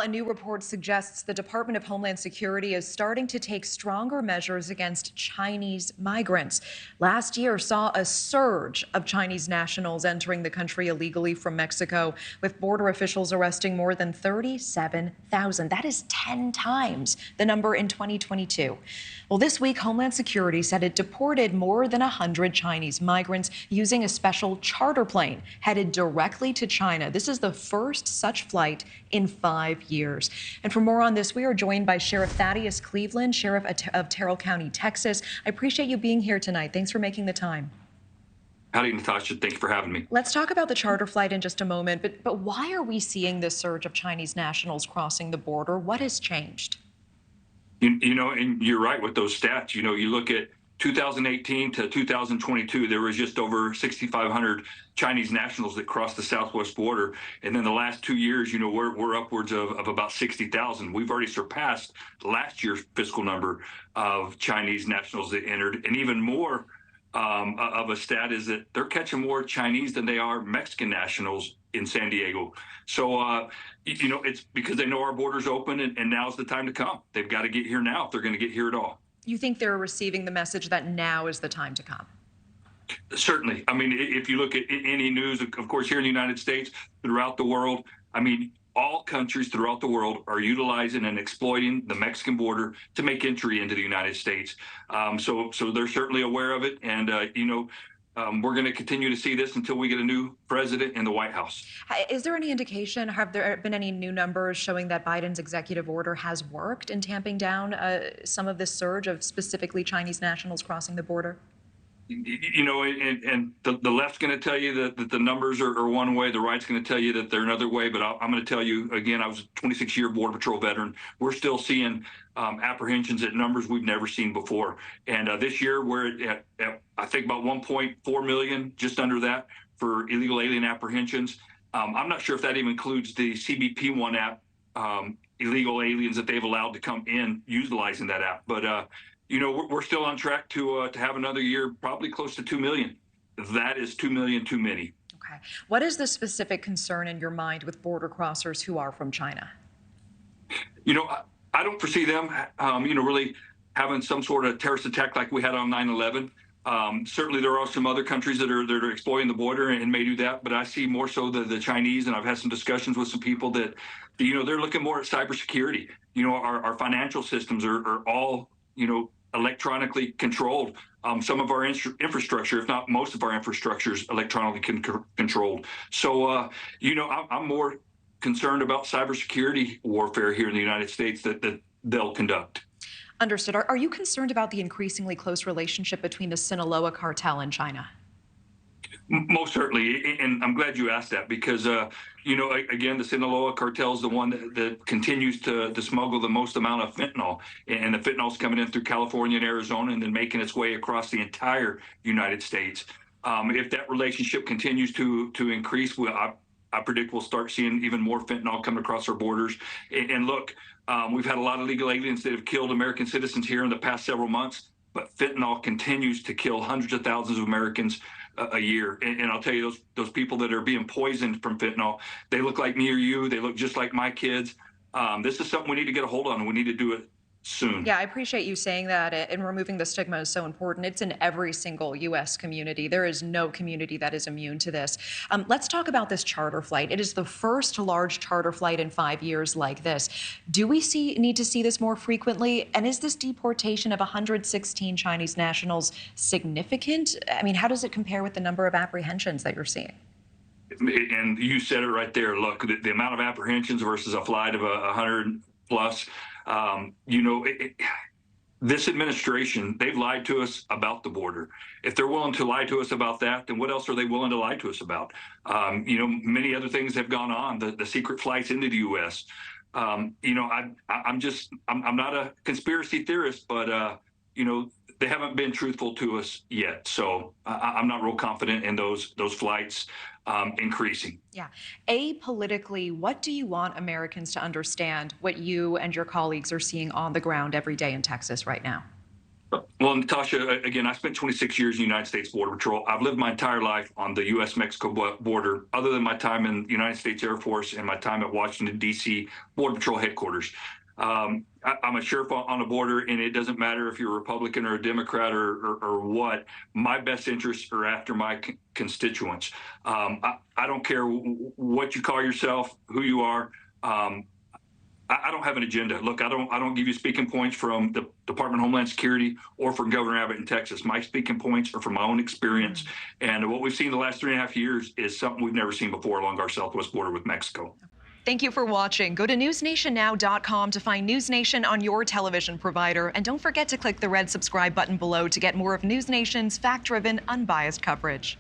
A new report suggests the Department of Homeland Security is starting to take stronger measures against Chinese migrants. Last year saw a surge of Chinese nationals entering the country illegally from Mexico, with border officials arresting more than 37,000. That is 10 times the number in 2022. Well, this week, Homeland Security said it deported more than 100 Chinese migrants using a special charter plane headed directly to China. This is the first such flight in 5 years. And for more on this, we are joined by Sheriff Thaddeus Cleveland, Sheriff of Terrell County, Texas. I appreciate you being here tonight. Thanks for making the time. Howdy, Natasha. Thank you for having me. Let's talk about the charter flight in just a moment, but why are we seeing this surge of Chinese nationals crossing the border? What has changed? You know, and you're right with those stats. You know, you look at 2018 to 2022, there was just over 6,500 Chinese nationals that crossed the southwest border. And then the last 2 years, you know, we're upwards of about 60,000. We've already surpassed last year's fiscal number of Chinese nationals that entered. And even more of a stat is that they're catching more Chinese than they are Mexican nationals in San Diego. So, you know, it's because they know our border's open and now's the time to come. They've got to get here now if they're going to get here at all. You think they're receiving the message that now is the time to come? Certainly. I mean, if you look at any news, of course, here in the United States, throughout the world, I mean, all countries throughout the world are utilizing and exploiting the Mexican border to make entry into the United States. So they're certainly aware of it. And, you know, we're going to continue to see this until we get a new president in the White House. Is there any indication, have there been any new numbers showing that Biden's executive order has worked in tamping down some of this surge of specifically Chinese nationals crossing the border? You know, and the left's going to tell you that the numbers are one way, the right's going to tell you that they're another way. But I'm going to tell you again, I was a 26-year Border Patrol veteran. We're still seeing apprehensions at numbers we've never seen before. And this year we're at I think about 1.4 million, just under that, for illegal alien apprehensions. I'm not sure if that even includes the CBP-1 app, illegal aliens that they've allowed to come in utilizing that app. But you know, we're still on track to have another year, probably close to 2 million. That is 2 million too many. Okay. What is the specific concern in your mind with border crossers who are from China? You know, I don't foresee them, you know, really having some sort of terrorist attack like we had on 9/11. Certainly, there are some other countries that are exploiting the border and may do that, but I see more so the Chinese, and I've had some discussions with some people that, you know, they're looking more at cybersecurity. You know, our financial systems are all, you know, electronically controlled. Some of our infrastructure, if not most of our infrastructure, is electronically controlled. So, you know, I'm more concerned about cybersecurity warfare here in the United States that they'll conduct. Understood. Are you concerned about the increasingly close relationship between the Sinaloa cartel and China? Most certainly, and I'm glad you asked that because, you know, again, the Sinaloa cartel is the one that continues to smuggle the most amount of fentanyl, and the fentanyl's coming in through California and Arizona and then making its way across the entire United States. If that relationship continues to increase, I predict we'll start seeing even more fentanyl coming across our borders. And look, we've had a lot of illegal aliens that have killed American citizens here in the past several months, but fentanyl continues to kill hundreds of thousands of Americans a year. And I'll tell you, those people that are being poisoned from fentanyl, they look like me or you. They look just like my kids. This is something we need to get a hold on, and we need to do it soon. Yeah, I appreciate you saying that, and removing the stigma is so important. It's in every single U.S. community. There is no community that is immune to this. Let's talk about this charter flight. It is the first large charter flight in 5 years like this. Do we need to see this more frequently? And is this deportation of 116 Chinese nationals significant? I mean, how does it compare with the number of apprehensions that you're seeing? And you said it right there. Look, the amount of apprehensions versus a flight of 100 plus. You know, this administration, they've lied to us about the border. If they're willing to lie to us about that, then what else are they willing to lie to us about? You know, many other things have gone on, the secret flights into the U.S. You know, I'm not a conspiracy theorist, but, you know, they haven't been truthful to us yet. So I'm not real confident in those flights increasing. Yeah. Apolitically, what do you want Americans to understand what you and your colleagues are seeing on the ground every day in Texas right now? Well, Natasha, again, I spent 26 years in the United States Border Patrol. I've lived my entire life on the U.S.-Mexico border, other than my time in the United States Air Force and my time at Washington, D.C. Border Patrol headquarters. I'm a sheriff on the border, and it doesn't matter if you're a Republican or a Democrat or what. My best interests are after my constituents. I don't care what you call yourself, who you are. I don't have an agenda. Look, I don't give you speaking points from the Department of Homeland Security or from Governor Abbott in Texas. My speaking points are from my own experience. And what we've seen the last 3.5 years is something we've never seen before along our southwest border with Mexico. Thank you for watching. Go to newsnationnow.com to find News Nation on your television provider. And don't forget to click the red subscribe button below to get more of News Nation's fact-driven, unbiased coverage.